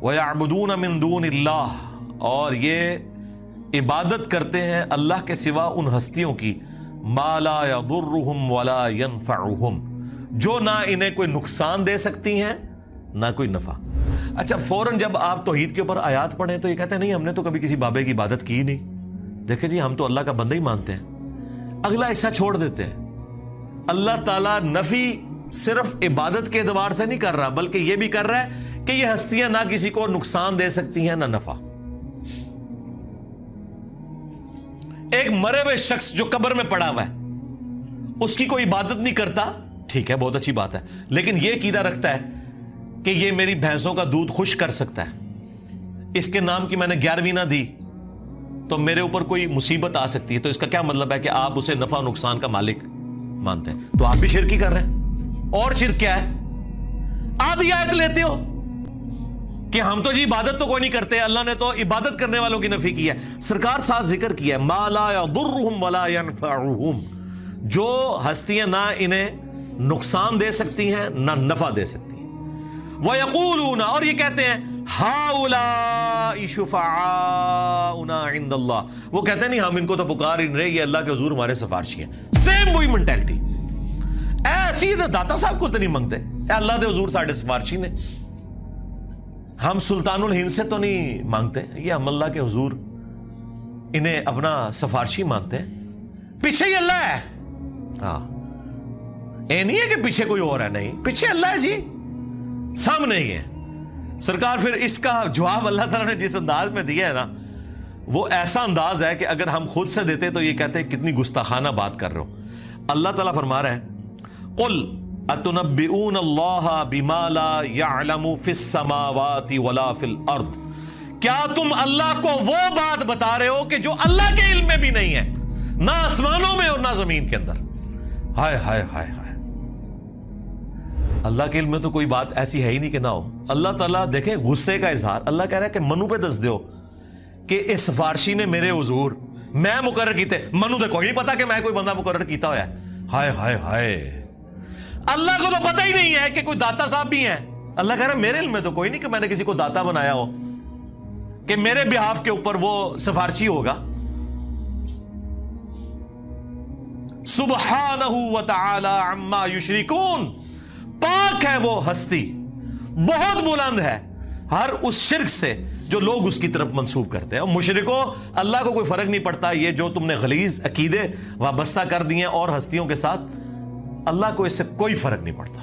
وَيَعْبُدُونَ مِن دُونِ اللَّهِ، اور یہ عبادت کرتے ہیں اللہ کے سوا ان ہستیوں کی، مَا لَا يَضُرُّهُمْ وَلَا يَنْفَعُهُمْ، جو نہ انہیں کوئی نقصان دے سکتی ہیں نہ کوئی نفع۔ اچھا، فوراً جب آپ توحید کے اوپر آیات پڑھیں تو یہ کہتے ہیں نہیں ہم نے تو کبھی کسی بابے کی عبادت کی نہیں، دیکھیں جی ہم تو اللہ کا بندہ ہی مانتے ہیں۔ اگلا حصہ چھوڑ دیتے ہیں۔ اللہ تعالیٰ نفی صرف عبادت کے اعتبار سے نہیں کر رہا، بلکہ یہ بھی کر رہا ہے کہ یہ ہستیاں نہ کسی کو نقصان دے سکتی ہیں نہ نفع۔ ایک مرے ہوئے شخص جو قبر میں پڑا ہوا ہے، اس کی کوئی عبادت نہیں کرتا، ٹھیک ہے بہت اچھی بات ہے، لیکن یہ عقیدہ رکھتا ہے کہ یہ میری بھینسوں کا دودھ خشک کر سکتا ہے، اس کے نام کی میں نے 11ویں نہ دی تو میرے اوپر کوئی مصیبت آ سکتی ہے، تو اس کا کیا مطلب ہے کہ آپ اسے نفع و نقصان کا مالک مانتے ہیں؟ تو آپ بھی شرک ہی کر رہے ہیں۔ اور شرک کیا ہے؟ آدھی آیت لیتے ہو کہ ہم تو جی عبادت تو کوئی نہیں کرتے، اللہ نے تو عبادت کرنے والوں کی نفی کی ہے۔ سرکار ساتھ ذکر کیا ہے مَا لَا يَضُرُّهُمْ وَلَا يَنْفَعُهُمْ، جو ہستیاں نہ انہیں نقصان دے سکتی ہیں نہ نفع دے سکتی ہیں۔ وَيَقُولُونَ، اور یہ کہتے ہیں هَؤُلَاءِ شُفَعَاؤُنَا عِندَ اللَّهِ، وہ کہتے ہیں نہیں ہم ان کو تو پکار ہی نہیں رہے، یہ اللہ کے حضور ہمارے سفارشی ہیں۔ سیم وہی مینٹیلٹی، ایسی داتا صاحب کو تو نہیں منگتے، اے اللہ دے حضور ساڈے سفارشی نے، ہم سلطان الہند سے تو نہیں مانگتے، یہ ہم اللہ کے حضور انہیں اپنا سفارشی مانتے ہیں، پیچھے ہی اللہ ہے۔ ہاں، اے نہیں ہے کہ پیچھے کوئی اور ہے، نہیں، پیچھے اللہ ہے جی، سامنے ہی ہے۔ سرکار پھر اس کا جواب اللہ تعالیٰ نے جس انداز میں دیا ہے نا، وہ ایسا انداز ہے کہ اگر ہم خود سے دیتے تو یہ کہتے ہیں کتنی گستاخانہ بات کر رہے ہو۔ اللہ تعالیٰ فرما رہا ہے قل اتنبئون اللہ بما لا يعلم فی السماوات ولا فی الارض، کیا تم اللہ کو وہ بات بتا رہے ہو کہ جو اللہ کے علم میں بھی نہیں ہے، نہ آسمانوں میں اور نہ زمین کے اندر؟ ہائے ہائے ہائے ہائے، اللہ کے علم میں تو کوئی بات ایسی ہے ہی نہیں کہ نہ ہو۔ اللہ تعالیٰ دیکھیں غصے کا اظہار، اللہ کہہ رہا ہے کہ منو پہ دس دیو کہ اس سفارشی نے میرے حضور میں مقرر کیتے، منو تو کوئی نہیں پتا کہ میں کوئی بندہ مقرر کیتا ہوا ہے۔ ہائے ہائے ہائے، اللہ کو تو پتہ ہی نہیں ہے کہ کوئی داتا صاحب بھی ہیں۔ اللہ کہہ رہا ہے میرے علم میں تو کوئی نہیں کہ میں نے کسی کو داتا بنایا ہو کہ میرے بیہاف کے اوپر وہ سفارشی ہوگا۔ سبحانہ وتعالی عما یشرکون، پاک ہے وہ ہستی، بہت بلند ہے ہر اس شرک سے جو لوگ اس کی طرف منسوب کرتے ہیں۔ اور مشرکوں، اللہ کو کوئی فرق نہیں پڑتا یہ جو تم نے غلیظ عقیدے وابستہ کر دیے اور ہستیوں کے ساتھ، اللہ کو اس سے کوئی فرق نہیں پڑتا۔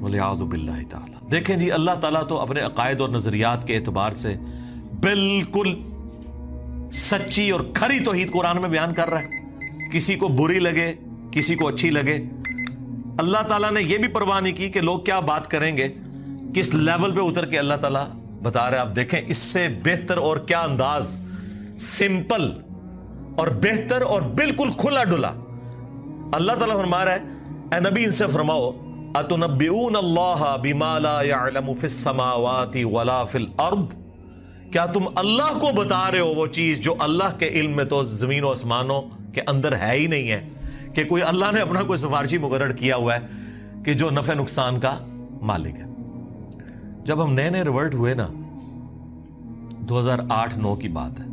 وَلِعَاذُ بِاللَّهِ تعالی۔ دیکھیں جی، اللہ تعالیٰ تو اپنے عقائد اور نظریات کے اعتبار سے بالکل سچی اور کھری توحید قرآن میں بیان کر رہا ہے، کسی کو بری لگے کسی کو اچھی لگے۔ اللہ تعالیٰ نے یہ بھی پرواہ نہیں کی کہ لوگ کیا بات کریں گے، کس لیول پہ اتر کے اللہ تعالیٰ بتا رہے ہیں۔ آپ دیکھیں اس سے بہتر اور کیا انداز، سمپل اور بہتر اور بالکل کھلا ڈلا۔ اللہ تعالیٰ فرما رہا ہے اے نبی ان سے فرماؤ اتنبئون اللہ بما لا يعلم فی السماوات ولا فی الارض، کیا تم اللہ کو بتا رہے ہو وہ چیز جو اللہ کے علم میں تو زمین و آسمانوں کے اندر ہے ہی نہیں ہے، کہ کوئی اللہ نے اپنا کوئی سفارشی مقرر کیا ہوا ہے کہ جو نفع نقصان کا مالک ہے۔ جب ہم نئے ریورٹ ہوئے نا، 2008-9 کی بات ہے،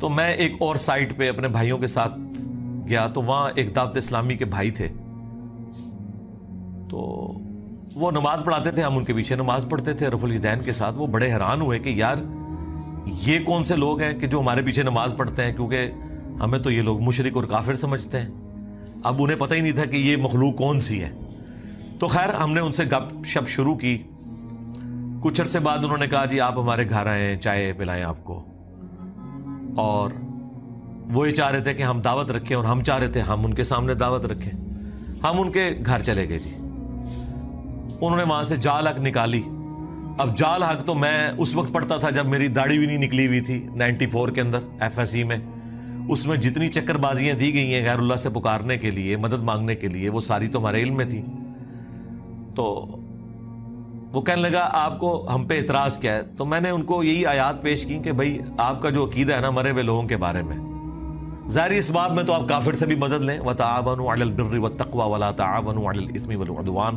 تو میں ایک اور سائٹ پہ اپنے بھائیوں کے ساتھ گیا، تو وہاں ایک دعوت اسلامی کے بھائی تھے، تو وہ نماز پڑھاتے تھے، ہم ان کے پیچھے نماز پڑھتے تھے رفع الیدین کے ساتھ۔ وہ بڑے حیران ہوئے کہ یار یہ کون سے لوگ ہیں کہ جو ہمارے پیچھے نماز پڑھتے ہیں، کیونکہ ہمیں تو یہ لوگ مشرک اور کافر سمجھتے ہیں۔ اب انہیں پتہ ہی نہیں تھا کہ یہ مخلوق کون سی ہے۔ تو خیر ہم نے ان سے گپ شپ شروع کی۔ کچھ عرصے بعد انہوں نے کہا جی آپ ہمارے گھر آئیں، چائے پلائیں آپ کو، اور وہ یہ چاہ رہے تھے کہ ہم دعوت رکھیں، اور ہم چاہ رہے تھے ہم ان کے سامنے دعوت رکھیں۔ ہم ان کے گھر چلے گئے جی، انہوں نے وہاں سے جال حق نکالی۔ اب جال حق تو میں اس وقت پڑھتا تھا جب میری داڑھی بھی نہیں نکلی ہوئی تھی، 94 کے اندر FSE میں۔ اس میں جتنی چکر بازیاں دی گئی ہیں غیر اللہ سے پکارنے کے لیے، مدد مانگنے کے لیے، وہ ساری تو ہمارے علم میں تھی۔ تو وہ کہنے لگا آپ کو ہم پہ اعتراض کیا ہے؟ تو میں نے ان کو یہی آیات پیش کی کہ بھائی آپ کا جو عقیدہ ہے نا مرے ہوئے لوگوں کے بارے میں، ظاہری اس باب میں تو آپ کافر سے بھی مدد لیں، وَتَعَاوَنُوا عَلَى الْبِرِّ وَالتَّقْوَى وَلَا تَعَاوَنُوا عَلَى الْإِثْمِ وَالْعُدْوَانِ،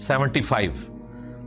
75,